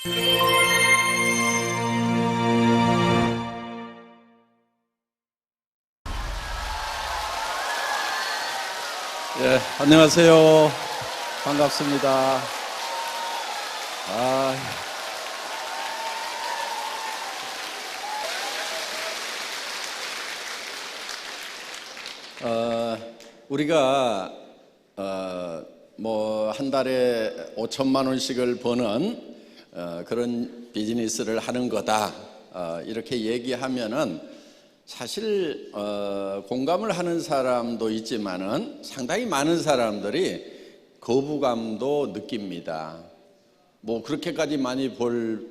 예, 안녕하세요. 반갑습니다. 우리가 뭐 한 달에 5천만 원씩을 버는 그런 비즈니스를 하는 거다, 이렇게 얘기하면은 사실 공감을 하는 사람도 있지만은 상당히 많은 사람들이 거부감도 느낍니다. 뭐 그렇게까지 많이 벌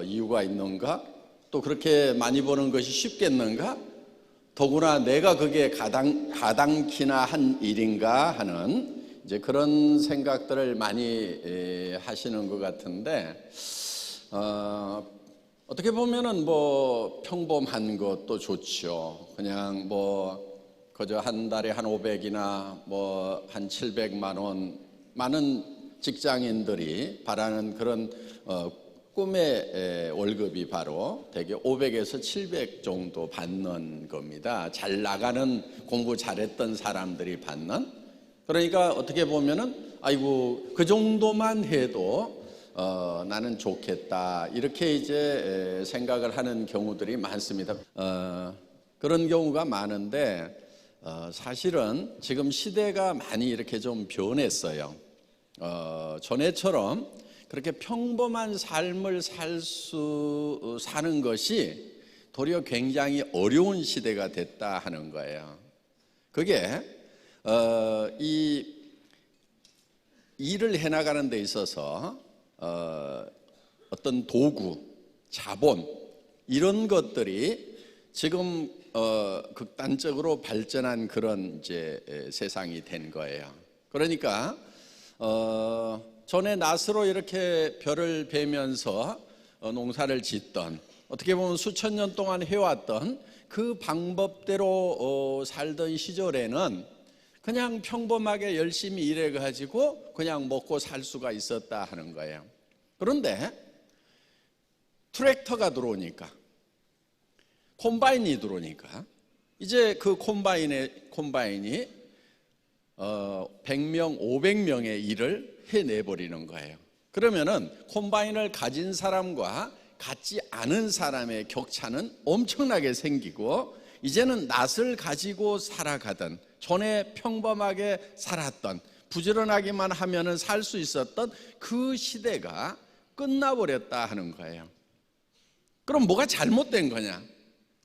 이유가 있는가? 또 그렇게 많이 버는 것이 쉽겠는가? 더구나 내가 그게 가당키나 한 일인가 하는 이제 그런 생각들을 많이 하시는 것 같은데, 어떻게 보면은 뭐 평범한 것도 좋죠. 그냥 뭐 그저 한 달에 한 500이나 뭐 한 700만 원, 많은 직장인들이 바라는 그런 꿈의 월급이 바로 대개 500에서 700 정도 받는 겁니다. 잘 나가는, 공부 잘했던 사람들이 받는. 그러니까 어떻게 보면은 아이고 그 정도만 해도 나는 좋겠다, 이렇게 이제 생각을 하는 경우들이 많습니다. 그런 경우가 많은데, 사실은 지금 시대가 많이 이렇게 좀 변했어요. 전에처럼 그렇게 평범한 삶을 사는 것이 도리어 굉장히 어려운 시대가 됐다 하는 거예요. 그게 이 일을 해나가는 데 있어서 어떤 도구, 자본, 이런 것들이 지금 극단적으로 발전한 그런 이제 세상이 된 거예요. 그러니까 전에 낫으로 이렇게 벼를 베면서 농사를 짓던, 어떻게 보면 수천 년 동안 해왔던 그 방법대로 살던 시절에는 그냥 평범하게 열심히 일해가지고 그냥 먹고 살 수가 있었다 하는 거예요. 그런데 트랙터가 들어오니까, 콤바인이 들어오니까 이제 그 콤바인이 100명, 500명의 일을 해내버리는 거예요. 그러면은 콤바인을 가진 사람과 갖지 않은 사람의 격차는 엄청나게 생기고, 이제는 낫을 가지고 살아가던, 전에 평범하게 살았던, 부지런하기만 하면은 살 수 있었던 그 시대가 끝나버렸다 하는 거예요. 그럼 뭐가 잘못된 거냐?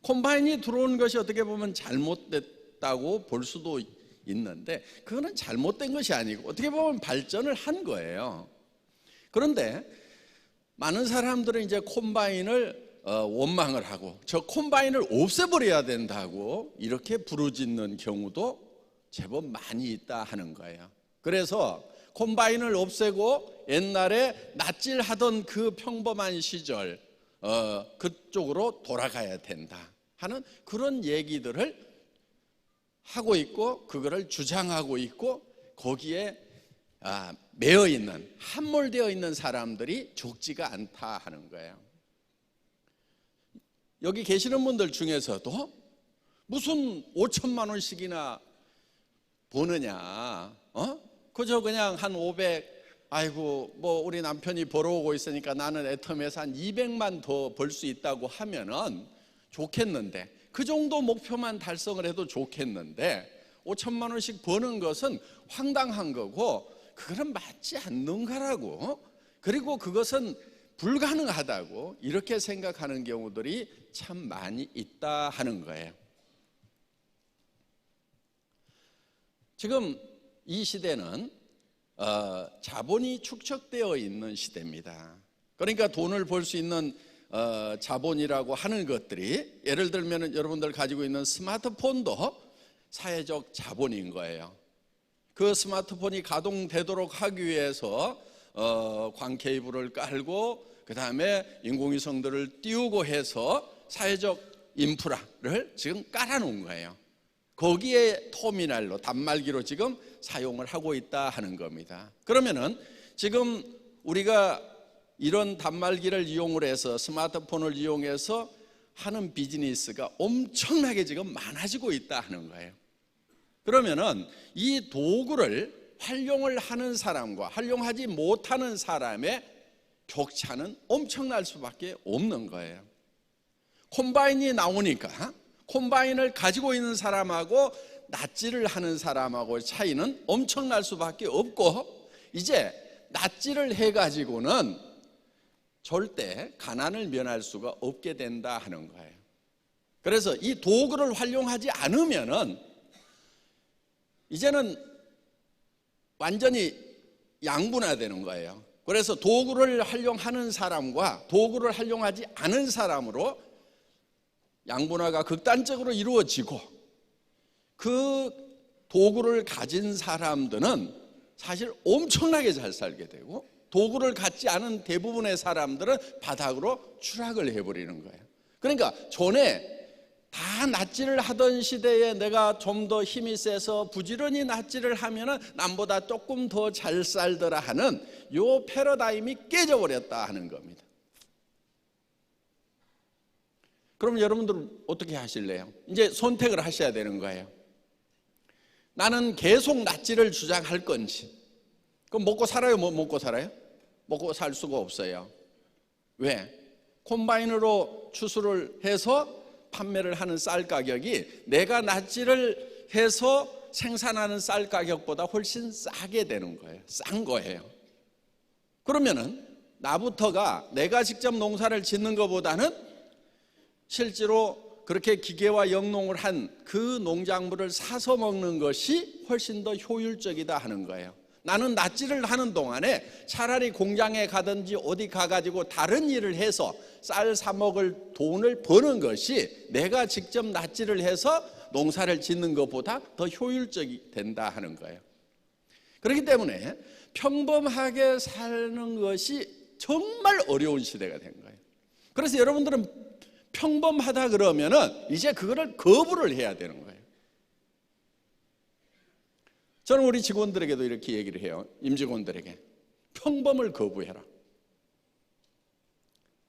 콤바인이 들어온 것이 어떻게 보면 잘못됐다고 볼 수도 있는데, 그거는 잘못된 것이 아니고 어떻게 보면 발전을 한 거예요. 그런데 많은 사람들은 이제 콤바인을 원망을 하고 저 콤바인을 없애버려야 된다고 이렇게 부르짖는 경우도 제법 많이 있다 하는 거예요. 그래서 콤바인을 없애고 옛날에 낫질하던 그 평범한 시절, 그쪽으로 돌아가야 된다 하는 그런 얘기들을 하고 있고, 그거를 주장하고 있고, 거기에 매여 있는, 함몰되어 있는 사람들이 적지가 않다 하는 거예요. 여기 계시는 분들 중에서도 무슨 5천만 원씩이나 버느냐, 그저 그냥 한 500, 아이고 뭐 우리 남편이 벌어오고 있으니까 나는 애텀에서 한 200만 더 벌 수 있다고 하면은 좋겠는데, 그 정도 목표만 달성을 해도 좋겠는데 5천만 원씩 버는 것은 황당한 거고, 그거는 맞지 않는 거라고, 그리고 그것은 불가능하다고 이렇게 생각하는 경우들이 참 많이 있다 하는 거예요. 지금 이 시대는 자본이 축적되어 있는 시대입니다. 그러니까 돈을 벌 수 있는 자본이라고 하는 것들이, 예를 들면 여러분들 가지고 있는 스마트폰도 사회적 자본인 거예요. 그 스마트폰이 가동되도록 하기 위해서 광 케이블을 깔고 그 다음에 인공위성들을 띄우고 해서 사회적 인프라를 지금 깔아놓은 거예요. 거기에 터미널로, 단말기로 지금 사용을 하고 있다 하는 겁니다. 그러면은 지금 우리가 이런 단말기를 이용을 해서 스마트폰을 이용해서 하는 비즈니스가 엄청나게 지금 많아지고 있다 하는 거예요. 그러면은 이 도구를 활용을 하는 사람과 활용하지 못하는 사람의 격차는 엄청날 수밖에 없는 거예요. 콤바인이 나오니까 콤바인을 가지고 있는 사람하고 낫지를 하는 사람하고 차이는 엄청날 수밖에 없고, 이제 낫지를 해가지고는 절대 가난을 면할 수가 없게 된다 하는 거예요. 그래서 이 도구를 활용하지 않으면은 이제는 완전히 양분화되는 거예요. 그래서 도구를 활용하는 사람과 도구를 활용하지 않은 사람으로 양분화가 극단적으로 이루어지고, 그 도구를 가진 사람들은 사실 엄청나게 잘 살게 되고, 도구를 갖지 않은 대부분의 사람들은 바닥으로 추락을 해버리는 거예요. 그러니까 전에 다 낫지를 하던 시대에 내가 좀 더 힘이 세서 부지런히 낫지를 하면은 남보다 조금 더 잘 살더라 하는 요 패러다임이 깨져버렸다 하는 겁니다. 그럼 여러분들은 어떻게 하실래요? 이제 선택을 하셔야 되는 거예요. 나는 계속 낫지를 주장할 건지. 그럼 먹고 살아요? 뭐 먹고 살아요? 먹고 살 수가 없어요. 왜? 콤바인으로 추수를 해서 판매를 하는 쌀 가격이 내가 낫지를 해서 생산하는 쌀 가격보다 훨씬 싸게 되는 거예요. 싼 거예요. 그러면은 나부터가 내가 직접 농사를 짓는 것보다는 실제로 그렇게 기계와 영농을 한 그 농작물을 사서 먹는 것이 훨씬 더 효율적이다 하는 거예요. 나는 낫지를 하는 동안에 차라리 공장에 가든지 어디 가가지고 다른 일을 해서 쌀 사 먹을 돈을 버는 것이 내가 직접 낫지를 해서 농사를 짓는 것보다 더 효율적이 된다 하는 거예요. 그렇기 때문에 평범하게 사는 것이 정말 어려운 시대가 된 거예요. 그래서 여러분들은 평범하다 그러면은 이제 그거를 거부를 해야 되는 거예요. 저는 우리 직원들에게도 이렇게 얘기를 해요. 임직원들에게 평범을 거부해라.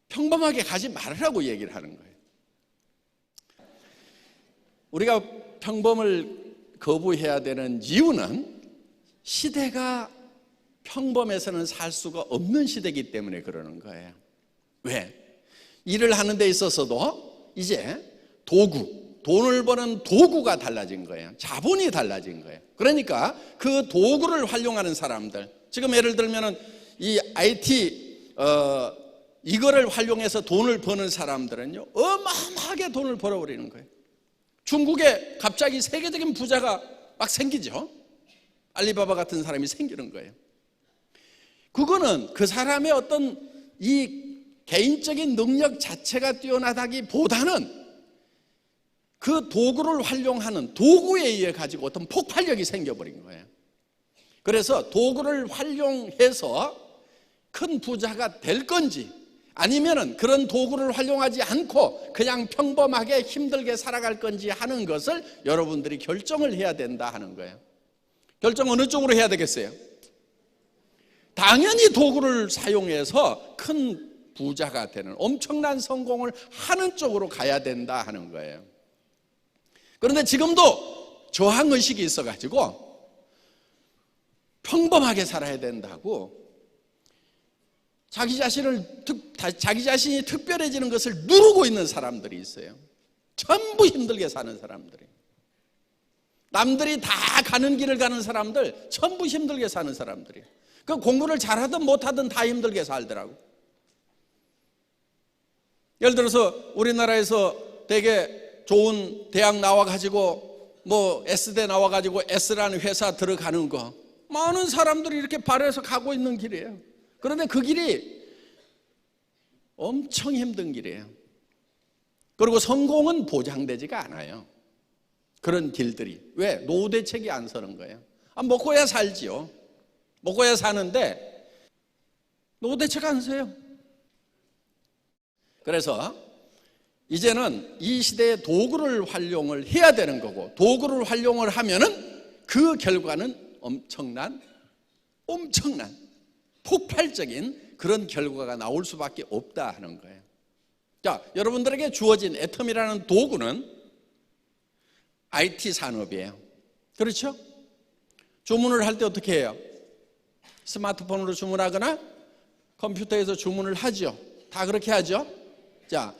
평범하게 가지 말으라고 얘기를 하는 거예요. 우리가 평범을 거부해야 되는 이유는 시대가 평범해서는 살 수가 없는 시대이기 때문에 그러는 거예요. 왜? 일을 하는 데 있어서도 이제 돈을 버는 도구가 달라진 거예요. 자본이 달라진 거예요. 그러니까 그 도구를 활용하는 사람들, 지금 예를 들면은 이 IT 이거를 활용해서 돈을 버는 사람들은요 어마어마하게 돈을 벌어버리는 거예요. 중국에 갑자기 세계적인 부자가 막 생기죠. 알리바바 같은 사람이 생기는 거예요. 그거는 그 사람의 어떤 이 개인적인 능력 자체가 뛰어나다기보다는 그 도구를 활용하는 도구에 의해 가지고 어떤 폭발력이 생겨버린 거예요. 그래서 도구를 활용해서 큰 부자가 될 건지 아니면은 그런 도구를 활용하지 않고 그냥 평범하게 힘들게 살아갈 건지 하는 것을 여러분들이 결정을 해야 된다 하는 거예요. 결정 어느 쪽으로 해야 되겠어요? 당연히 도구를 사용해서 큰 부자가 되는 엄청난 성공을 하는 쪽으로 가야 된다 하는 거예요. 그런데 지금도 저항의식이 있어가지고 평범하게 살아야 된다고 자기 자신이 특별해지는 것을 누르고 있는 사람들이 있어요. 전부 힘들게 사는 사람들이. 남들이 다 가는 길을 가는 사람들 전부 힘들게 사는 사람들이. 그 공부를 잘하든 못하든 다 힘들게 살더라고. 예를 들어서 우리나라에서 되게 좋은 대학 나와가지고 뭐 S대 나와가지고 S라는 회사 들어가는 거 많은 사람들이 이렇게 발해서 가고 있는 길이에요. 그런데 그 길이 엄청 힘든 길이에요. 그리고 성공은 보장되지가 않아요. 그런 길들이. 왜? 노후 대책이 안 서는 거예요. 먹고야 살지요. 먹고야 사는데 노후 대책 안 서요. 그래서 이제는 이 시대의 도구를 활용을 해야 되는 거고, 도구를 활용을 하면은 그 결과는 엄청난 폭발적인 그런 결과가 나올 수밖에 없다 하는 거예요. 자, 여러분들에게 주어진 애텀이라는 도구는 IT 산업이에요. 그렇죠? 주문을 할 때 어떻게 해요? 스마트폰으로 주문하거나 컴퓨터에서 주문을 하죠. 다 그렇게 하죠. 자,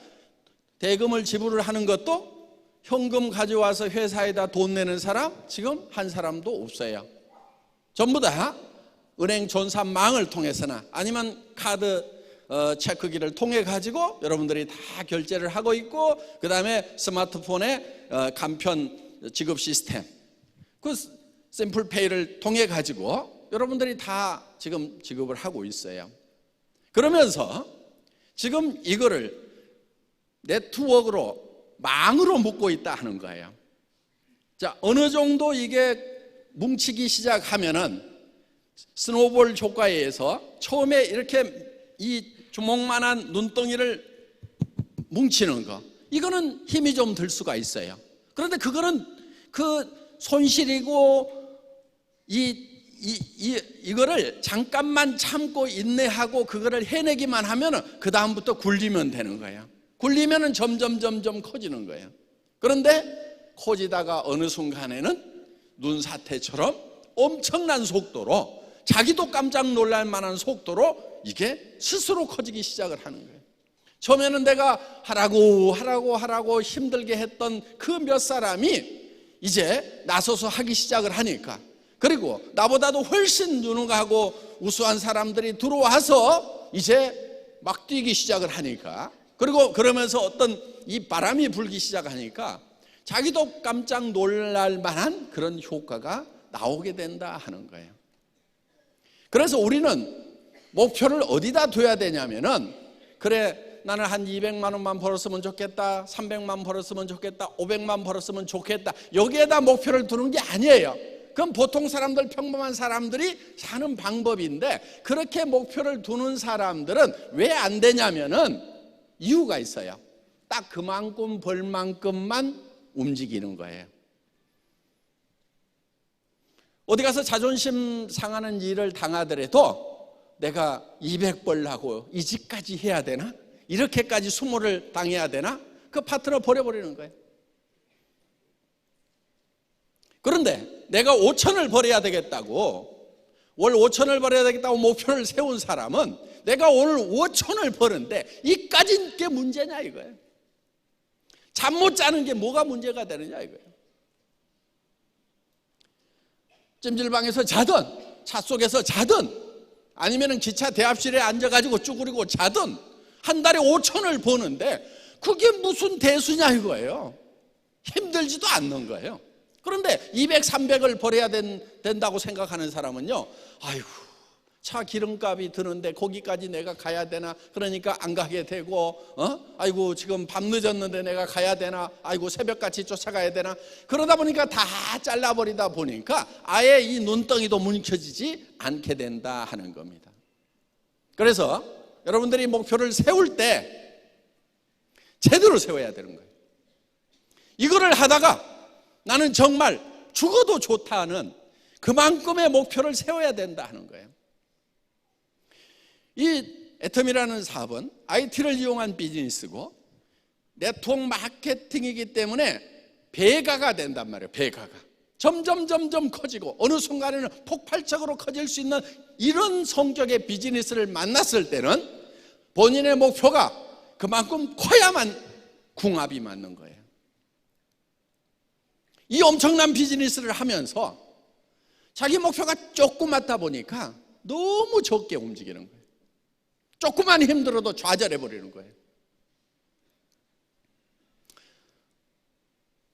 대금을 지불을 하는 것도 현금 가져와서 회사에다 돈 내는 사람 지금 한 사람도 없어요. 전부 다 은행 전산망을 통해서나 아니면 카드 체크기를 통해 가지고 여러분들이 다 결제를 하고 있고, 그 다음에 스마트폰의 간편 지급 시스템, 그 심플페이를 통해 가지고 여러분들이 다 지금 지급을 하고 있어요. 그러면서 지금 이거를 네트워크로, 망으로 묶고 있다 하는 거예요. 자, 어느 정도 이게 뭉치기 시작하면은 스노볼 효과에 의해서 처음에 이렇게 이 주먹만한 눈덩이를 뭉치는 거, 이거는 힘이 좀 들 수가 있어요. 그런데 그거는 그 손실이고 이거를 잠깐만 참고 인내하고 그거를 해내기만 하면은 그 다음부터 굴리면 되는 거예요. 굴리면은 점점 커지는 거예요. 그런데 커지다가 어느 순간에는 눈사태처럼 엄청난 속도로, 자기도 깜짝 놀랄 만한 속도로 이게 스스로 커지기 시작을 하는 거예요. 처음에는 내가 하라고 힘들게 했던 그 몇 사람이 이제 나서서 하기 시작을 하니까, 그리고 나보다도 훨씬 유능하고 우수한 사람들이 들어와서 이제 막 뛰기 시작을 하니까, 그리고 그러면서 어떤 이 바람이 불기 시작하니까 자기도 깜짝 놀랄 만한 그런 효과가 나오게 된다 하는 거예요. 그래서 우리는 목표를 어디다 둬야 되냐면은, 그래 나는 한 200만 원만 벌었으면 좋겠다, 300만 벌었으면 좋겠다, 500만 벌었으면 좋겠다, 여기에다 목표를 두는 게 아니에요. 그건 보통 사람들, 평범한 사람들이 사는 방법인데, 그렇게 목표를 두는 사람들은 왜 안 되냐면은 이유가 있어요. 딱 그만큼 벌 만큼만 움직이는 거예요. 어디 가서 자존심 상하는 일을 당하더라도 내가 200벌라고 이 집까지 해야 되나? 이렇게까지 수모를 당해야 되나? 그 파트너 버려버리는 거예요. 그런데 내가 5천을 벌어야 되겠다고, 월 5천을 벌어야 되겠다고 목표를 세운 사람은 내가 오늘 5천을 버는데 이까진 게 문제냐 이거예요. 잠 못 자는 게 뭐가 문제가 되느냐 이거예요. 찜질방에서 자든 차 속에서 자든 아니면 기차 대합실에 앉아가지고 쭈그리고 자든 한 달에 5천을 버는데 그게 무슨 대수냐 이거예요. 힘들지도 않는 거예요. 그런데 200, 300을 벌어야 된다고 생각하는 사람은요, 아이고 차 기름값이 드는데 거기까지 내가 가야 되나? 그러니까 안 가게 되고, 아이고 지금 밤 늦었는데 내가 가야 되나? 아이고 새벽같이 쫓아가야 되나? 그러다 보니까 다 잘라버리다 보니까 아예 이 눈덩이도 뭉쳐지지 않게 된다 하는 겁니다. 그래서 여러분들이 목표를 세울 때 제대로 세워야 되는 거예요. 이거를 하다가 나는 정말 죽어도 좋다는 그만큼의 목표를 세워야 된다 하는 거예요. 이 애텀이라는 사업은 IT를 이용한 비즈니스고 네트워크 마케팅이기 때문에 배가가 된단 말이에요. 배가가 점점 커지고 어느 순간에는 폭발적으로 커질 수 있는 이런 성격의 비즈니스를 만났을 때는 본인의 목표가 그만큼 커야만 궁합이 맞는 거예요. 이 엄청난 비즈니스를 하면서 자기 목표가 조그맣다 보니까 너무 적게 움직이는 거예요. 조금만 힘들어도 좌절해 버리는 거예요.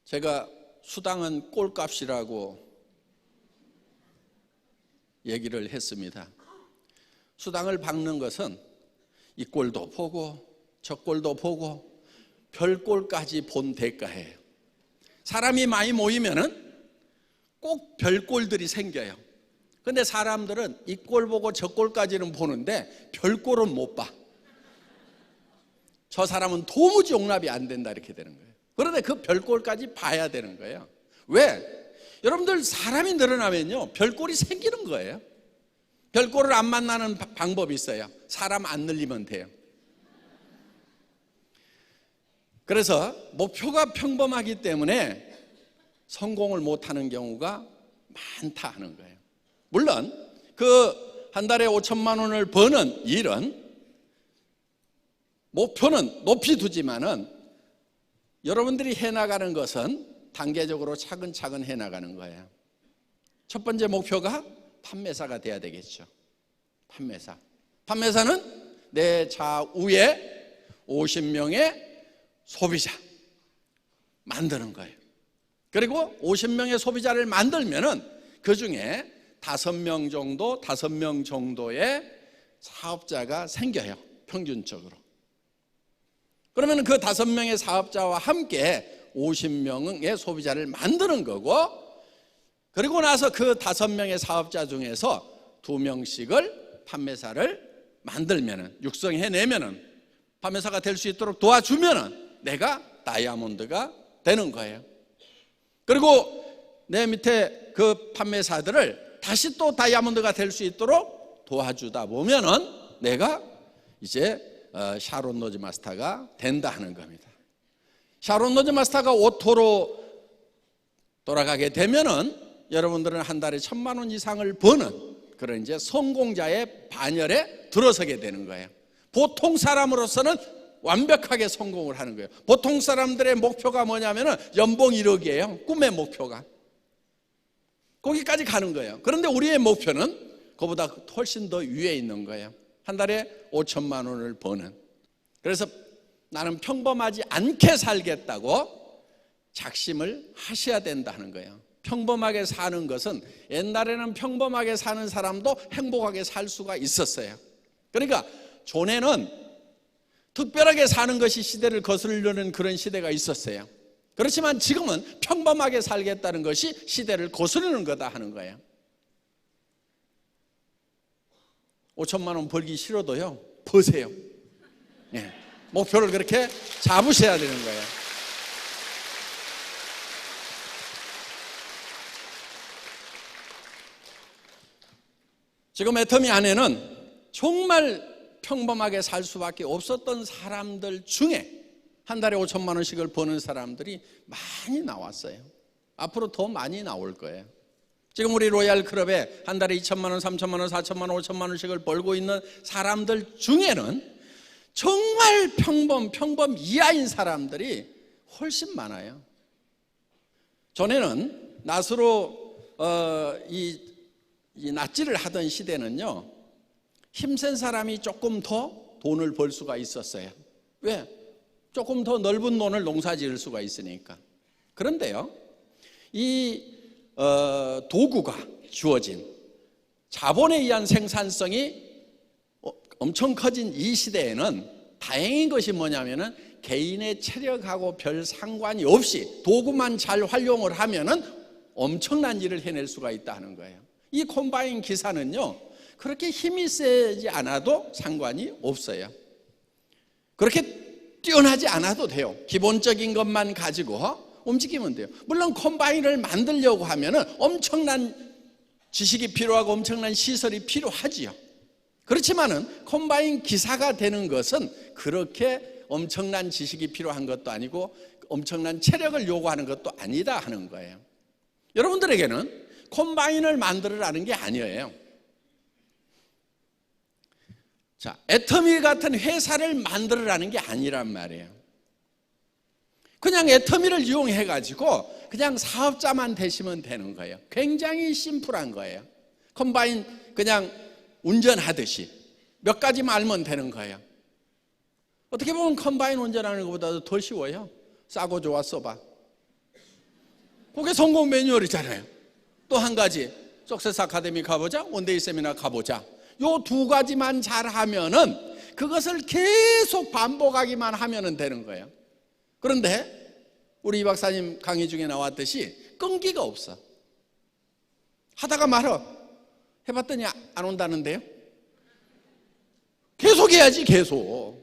제가 수당은 꼴값이라고 얘기를 했습니다. 수당을 받는 것은 이 꼴도 보고 저 꼴도 보고 별 꼴까지 본 대가예요. 사람이 많이 모이면은 꼭 별 꼴들이 생겨요. 근데 사람들은 이 꼴 보고 저 꼴까지는 보는데 별 꼴은 못 봐. 저 사람은 도무지 용납이 안 된다 이렇게 되는 거예요. 그런데 그 별 꼴까지 봐야 되는 거예요. 왜? 여러분들 사람이 늘어나면요 별 꼴이 생기는 거예요. 별꼴을 안 만나는 방법이 있어요. 사람 안 늘리면 돼요. 그래서 목표가 평범하기 때문에 성공을 못하는 경우가 많다 하는 거예요. 물론 그 한 달에 5천만 원을 버는 일은 목표는 높이 두지만은 여러분들이 해나가는 것은 단계적으로 차근차근 해나가는 거예요. 첫 번째 목표가 판매사가 돼야 되겠죠. 판매사는 내 좌우에 50명의 소비자 만드는 거예요. 그리고 50명의 소비자를 만들면은 그 중에 5명 정도의 사업자가 생겨요. 평균적으로. 그러면 그 5명의 사업자와 함께 50명의 소비자를 만드는 거고, 그리고 나서 그 5명의 사업자 중에서 2명씩을 판매사를 만들면은, 육성해내면은, 판매사가 될 수 있도록 도와주면은 내가 다이아몬드가 되는 거예요. 그리고 내 밑에 그 판매사들을 다시 또 다이아몬드가 될 수 있도록 도와주다 보면은 내가 이제 샤론 로즈 마스터가 된다 하는 겁니다. 샤론 로즈 마스터가 오토로 돌아가게 되면은 여러분들은 한 달에 1,000만 원 이상을 버는 그런 이제 성공자의 반열에 들어서게 되는 거예요. 보통 사람으로서는 완벽하게 성공을 하는 거예요. 보통 사람들의 목표가 뭐냐면은 연봉 1억이에요. 꿈의 목표가. 거기까지 가는 거예요. 그런데 우리의 목표는 그보다 훨씬 더 위에 있는 거예요. 한 달에 5천만 원을 버는. 그래서 나는 평범하지 않게 살겠다고 작심을 하셔야 된다는 거예요. 평범하게 사는 것은, 옛날에는 평범하게 사는 사람도 행복하게 살 수가 있었어요. 그러니까 전에는 특별하게 사는 것이 시대를 거스르려는 그런 시대가 있었어요. 그렇지만 지금은 평범하게 살겠다는 것이 시대를 거스르는 거다 하는 거예요. 5천만 원 벌기 싫어도요, 버세요. 네. 목표를 그렇게 잡으셔야 되는 거예요. 지금 애터미 안에는 정말 평범하게 살 수밖에 없었던 사람들 중에 한 달에 5천만 원씩을 버는 사람들이 많이 나왔어요. 앞으로 더 많이 나올 거예요. 지금 우리 로얄 클럽에 한 달에 2천만 원, 3천만 원, 4천만 원, 5천만 원씩을 벌고 있는 사람들 중에는 정말 평범 이하인 사람들이 훨씬 많아요. 전에는 낫으로 이 낫질을 하던 시대는요, 힘센 사람이 조금 더 돈을 벌 수가 있었어요. 왜? 조금 더 넓은 논을 농사 지을 수가 있으니까. 그런데요, 이 도구가 주어진 자본에 의한 생산성이 엄청 커진 이 시대에는 다행인 것이 뭐냐면은 개인의 체력하고 별 상관이 없이 도구만 잘 활용을 하면은 엄청난 일을 해낼 수가 있다는 거예요. 이 콤바인 기사는요, 그렇게 힘이 세지 않아도 상관이 없어요. 그렇게 뛰어나지 않아도 돼요. 기본적인 것만 가지고 움직이면 돼요. 물론 콤바인을 만들려고 하면은 엄청난 지식이 필요하고 엄청난 시설이 필요하지요. 그렇지만은 콤바인 기사가 되는 것은 그렇게 엄청난 지식이 필요한 것도 아니고 엄청난 체력을 요구하는 것도 아니다 하는 거예요. 여러분들에게는 콤바인을 만들으라는 게 아니에요. 자, 애터미 같은 회사를 만들으라는 게 아니란 말이에요. 그냥 애터미를 이용해 가지고 그냥 사업자만 되시면 되는 거예요. 굉장히 심플한 거예요. 컴바인 그냥 운전하듯이 몇 가지만 알면 되는 거예요. 어떻게 보면 컴바인 운전하는 것보다도 더 쉬워요. 싸고 좋아 써봐. 그게 성공 매뉴얼이잖아요. 또 한 가지, 석세스 아카데미 가보자, 원데이 세미나 가보자. 요 두 가지만 잘하면은 그것을 계속 반복하기만 하면은 되는 거예요. 그런데 우리 이 박사님 강의 중에 나왔듯이 끈기가 없어. 하다가 말어. 해봤더니 안 온다는데요. 계속 해야지, 계속.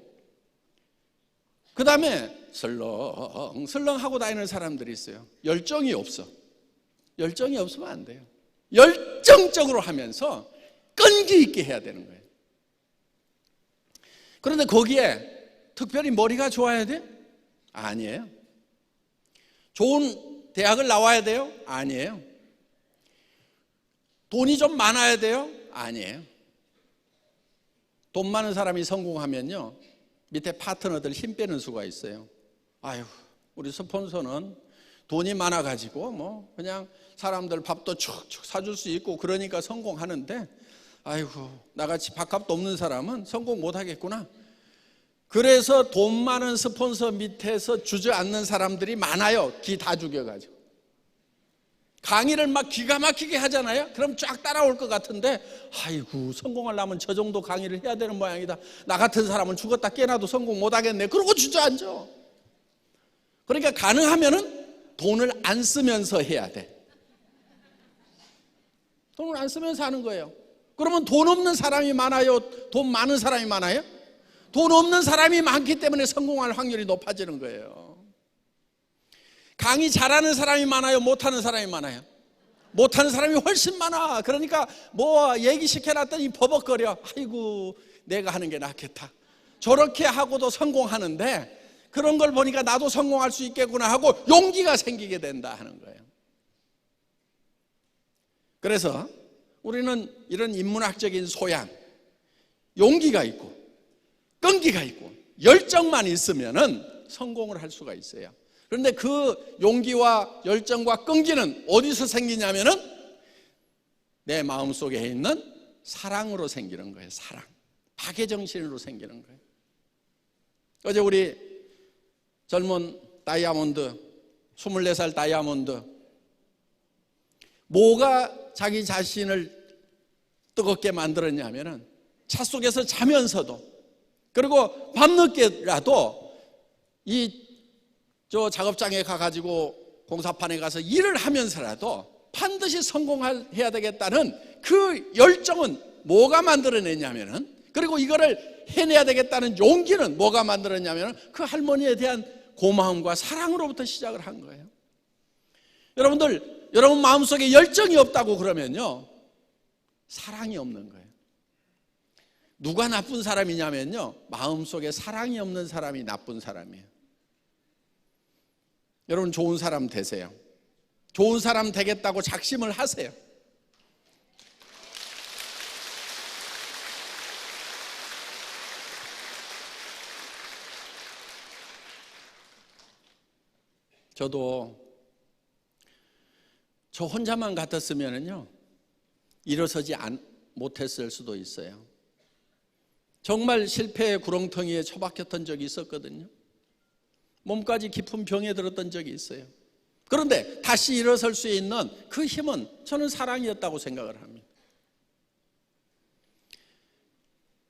그 다음에 설렁설렁 하고 다니는 사람들이 있어요. 열정이 없어. 열정이 없으면 안 돼요. 열정적으로 하면서 끈기 있게 해야 되는 거예요. 그런데 거기에 특별히 머리가 좋아야 돼? 아니에요. 좋은 대학을 나와야 돼요? 아니에요. 돈이 좀 많아야 돼요? 아니에요. 돈 많은 사람이 성공하면요, 밑에 파트너들 힘 빼는 수가 있어요. 아유, 우리 스폰서는 돈이 많아가지고 뭐 그냥 사람들 밥도 축축 사줄 수 있고 그러니까 성공하는데, 아이고, 나같이 밥값도 없는 사람은 성공 못하겠구나. 그래서 돈 많은 스폰서 밑에서 주저앉는 사람들이 많아요. 기 다 죽여가지고. 강의를 막 기가 막히게 하잖아요. 그럼 쫙 따라올 것 같은데, 아이고, 성공하려면 저 정도 강의를 해야 되는 모양이다. 나 같은 사람은 죽었다 깨나도 성공 못하겠네. 그러고 주저앉아. 그러니까 가능하면은 돈을 안 쓰면서 해야 돼. 돈을 안 쓰면서 하는 거예요. 그러면 돈 없는 사람이 많아요? 돈 많은 사람이 많아요? 돈 없는 사람이 많기 때문에 성공할 확률이 높아지는 거예요. 강의 잘하는 사람이 많아요? 못하는 사람이 많아요? 못하는 사람이 훨씬 많아. 그러니까 뭐 얘기 시켜놨더니 버벅거려. 아이고, 내가 하는 게 낫겠다. 저렇게 하고도 성공하는데 그런 걸 보니까 나도 성공할 수 있겠구나 하고 용기가 생기게 된다 하는 거예요. 그래서 우리는 이런 인문학적인 소양, 용기가 있고 끈기가 있고 열정만 있으면은 성공을 할 수가 있어요. 그런데 그 용기와 열정과 끈기는 어디서 생기냐면은 내 마음속에 있는 사랑으로 생기는 거예요. 사랑, 박애정신으로 생기는 거예요. 어제 우리 젊은 다이아몬드, 24살 다이아몬드, 뭐가 자기 자신을 뜨겁게 만들었냐면은 차 속에서 자면서도, 그리고 밤늦게라도 저 작업장에 가가지고 공사판에 가서 일을 하면서라도 반드시 성공해야 되겠다는 그 열정은 뭐가 만들어냈냐면은, 그리고 이거를 해내야 되겠다는 용기는 뭐가 만들었냐면은 그 할머니에 대한 고마움과 사랑으로부터 시작을 한 거예요. 여러분 마음속에 열정이 없다고 그러면요, 사랑이 없는 거예요. 누가 나쁜 사람이냐면요, 마음속에 사랑이 없는 사람이 나쁜 사람이에요. 여러분, 좋은 사람 되세요. 좋은 사람 되겠다고 작심을 하세요. 저도 저 혼자만 같았으면요 일어서지 못했을 수도 있어요. 정말 실패의 구렁텅이에 처박혔던 적이 있었거든요. 몸까지 깊은 병에 들었던 적이 있어요. 그런데 다시 일어설 수 있는 그 힘은 저는 사랑이었다고 생각을 합니다.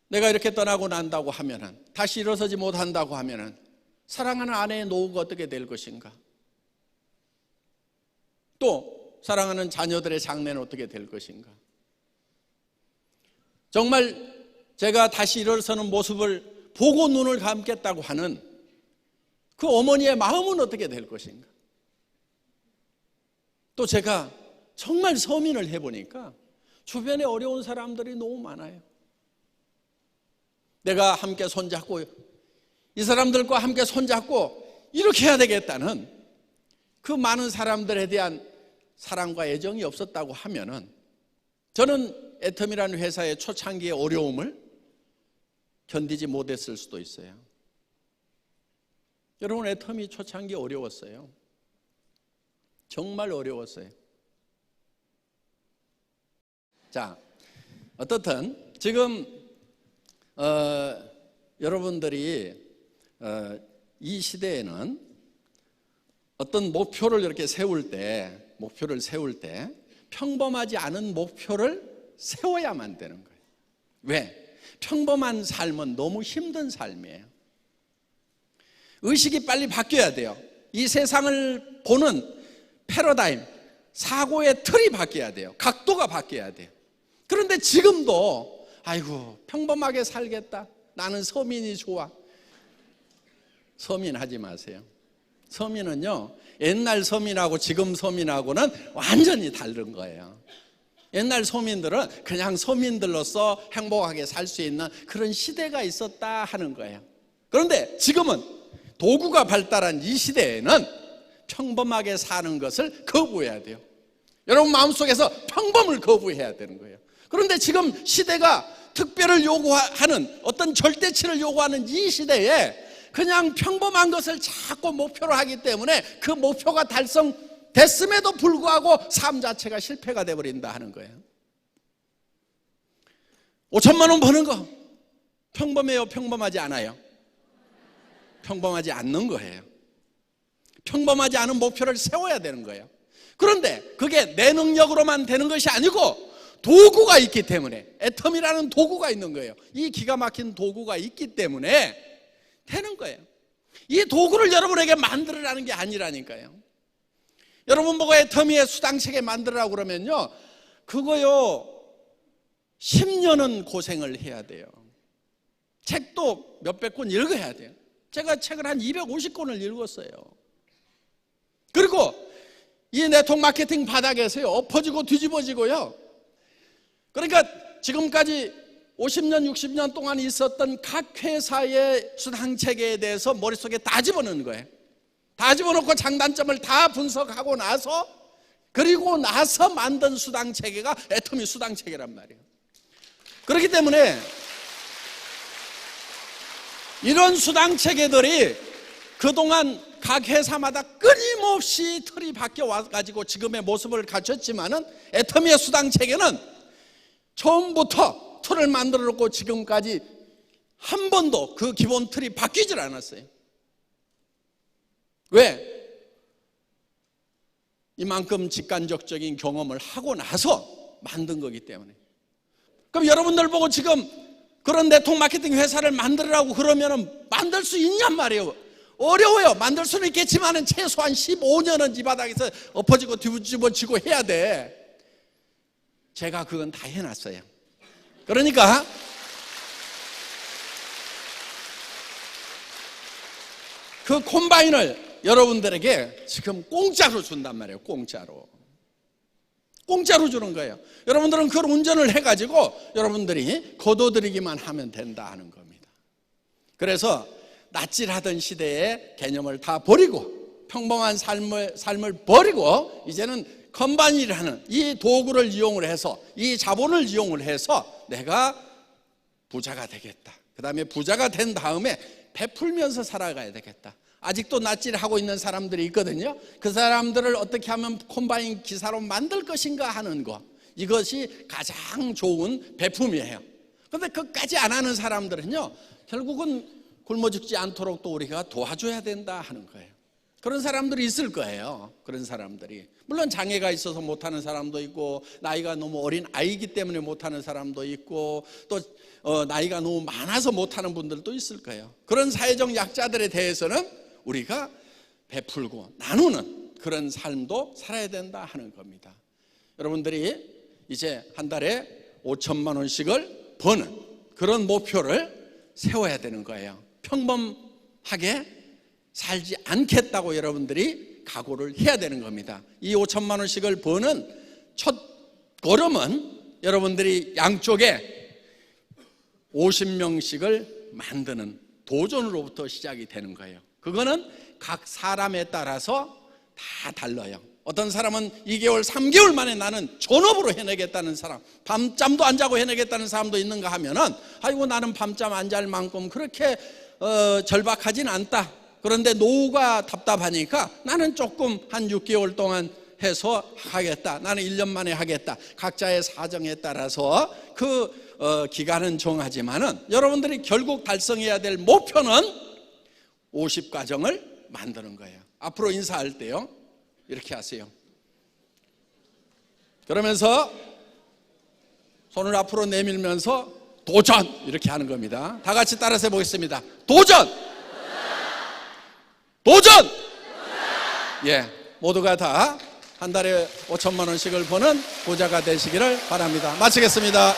내가 이렇게 떠나고 난다고 하면은, 다시 일어서지 못한다고 하면은 사랑하는 아내의 노후가 어떻게 될 것인가? 또 사랑하는 자녀들의 장래는 어떻게 될 것인가? 정말 제가 다시 일어서는 모습을 보고 눈을 감겠다고 하는 그 어머니의 마음은 어떻게 될 것인가? 또 제가 정말 서민을 해보니까 주변에 어려운 사람들이 너무 많아요. 내가 함께 손잡고, 이 사람들과 함께 손잡고 이렇게 해야 되겠다는 그 많은 사람들에 대한 사랑과 애정이 없었다고 하면은, 저는 애텀이라는 회사의 초창기의 어려움을 견디지 못했을 수도 있어요. 여러분, 애텀이 초창기 어려웠어요. 정말 어려웠어요. 자, 어떻든 지금 여러분들이 이 시대에는 어떤 목표를 이렇게 세울 때 평범하지 않은 목표를 세워야만 되는 거예요. 왜? 평범한 삶은 너무 힘든 삶이에요. 의식이 빨리 바뀌어야 돼요. 이 세상을 보는 패러다임, 사고의 틀이 바뀌어야 돼요. 각도가 바뀌어야 돼요. 그런데 지금도 아이고, 평범하게 살겠다, 나는 서민이 좋아. 서민 하지 마세요. 서민은요, 옛날 서민하고 지금 서민하고는 완전히 다른 거예요. 옛날 소민들은 그냥 소민들로서 행복하게 살 수 있는 그런 시대가 있었다 하는 거예요. 그런데 지금은 도구가 발달한 이 시대에는 평범하게 사는 것을 거부해야 돼요. 여러분 마음속에서 평범을 거부해야 되는 거예요. 그런데 지금 시대가 특별을 요구하는, 어떤 절대치를 요구하는 이 시대에 그냥 평범한 것을 자꾸 목표로 하기 때문에 그 목표가 달성됐음에도 불구하고 삶 자체가 실패가 되어버린다 하는 거예요. 5천만 원 버는 거 평범해요, 평범하지 않아요? 평범하지 않는 거예요. 평범하지 않은 목표를 세워야 되는 거예요. 그런데 그게 내 능력으로만 되는 것이 아니고 도구가 있기 때문에, 애텀이라는 도구가 있는 거예요. 이 기가 막힌 도구가 있기 때문에 되는 거예요. 이 도구를 여러분에게 만들으라는 게 아니라니까요. 여러분 보고 애터미의 수당체계 만들으라고 그러면요, 그거요 10년은 고생을 해야 돼요. 책도 몇백 권 읽어야 돼요. 제가 책을 한 250권을 읽었어요. 그리고 이 네트워크 마케팅 바닥에서요 엎어지고 뒤집어지고요, 그러니까 지금까지 50년 60년 동안 있었던 각 회사의 수당체계에 대해서 머릿속에 다 집어넣는 거예요. 다 집어넣고 장단점을 다 분석하고 나서, 그리고 나서 만든 수당체계가 애터미 수당체계란 말이에요. 그렇기 때문에 이런 수당체계들이 그동안 각 회사마다 끊임없이 틀이 바뀌어 와가지고 지금의 모습을 갖췄지만은, 애터미의 수당체계는 처음부터 틀을 만들어 놓고 지금까지 한 번도 그 기본 틀이 바뀌질 않았어요. 왜? 이만큼 직간접적인 경험을 하고 나서 만든 거기 때문에. 그럼 여러분들 보고 지금 그런 네트워크 마케팅 회사를 만들으라고 그러면 만들 수 있냔 말이에요. 어려워요. 만들 수는 있겠지만 최소한 15년은 이 바닥에서 엎어지고 뒤집어지고 해야 돼. 제가 그건 다 해놨어요. 그러니까 그 콤바인을 여러분들에게 지금 공짜로 준단 말이에요. 공짜로 주는 거예요. 여러분들은 그걸 운전을 해가지고 여러분들이 거둬들이기만 하면 된다 하는 겁니다. 그래서 낯질하던 시대의 개념을 다 버리고 평범한 삶을 버리고 이제는 컴바인이라는 이 도구를 이용을 해서, 이 자본을 이용을 해서 내가 부자가 되겠다. 그 다음에 부자가 된 다음에 베풀면서 살아가야 되겠다. 아직도 낯질하고 있는 사람들이 있거든요. 그 사람들을 어떻게 하면 콤바인 기사로 만들 것인가 하는 거, 이것이 가장 좋은 베품이에요. 그런데 그것까지 안 하는 사람들은요 결국은 굶어 죽지 않도록 또 우리가 도와줘야 된다 하는 거예요. 그런 사람들이 있을 거예요. 그런 사람들이 물론 장애가 있어서 못하는 사람도 있고, 나이가 너무 어린 아이기 때문에 못하는 사람도 있고, 또 나이가 너무 많아서 못하는 분들도 있을 거예요. 그런 사회적 약자들에 대해서는 우리가 베풀고 나누는 그런 삶도 살아야 된다 하는 겁니다. 여러분들이 이제 한 달에 5천만 원씩을 버는 그런 목표를 세워야 되는 거예요. 평범하게 살지 않겠다고 여러분들이 각오를 해야 되는 겁니다. 이 5천만 원씩을 버는 첫 걸음은 여러분들이 양쪽에 50명씩을 만드는 도전으로부터 시작이 되는 거예요. 그거는 각 사람에 따라서 다 달라요. 어떤 사람은 2개월, 3개월 만에 나는 전업으로 해내겠다는 사람, 밤잠도 안 자고 해내겠다는 사람도 있는가 하면은, 아이고 나는 밤잠 안 잘 만큼 그렇게 절박하진 않다. 그런데 노후가 답답하니까 나는 조금 한 6개월 동안 해서 하겠다. 나는 1년 만에 하겠다. 각자의 사정에 따라서 그 기간은 정하지만은 여러분들이 결국 달성해야 될 목표는 50과정을 만드는 거예요. 앞으로 인사할 때요 이렇게 하세요. 그러면서 손을 앞으로 내밀면서 도전 이렇게 하는 겁니다. 다 같이 따라서 해보겠습니다. 도전! 도전! 예, 모두가 다 한 달에 5천만 원씩을 버는 부자가 되시기를 바랍니다. 마치겠습니다.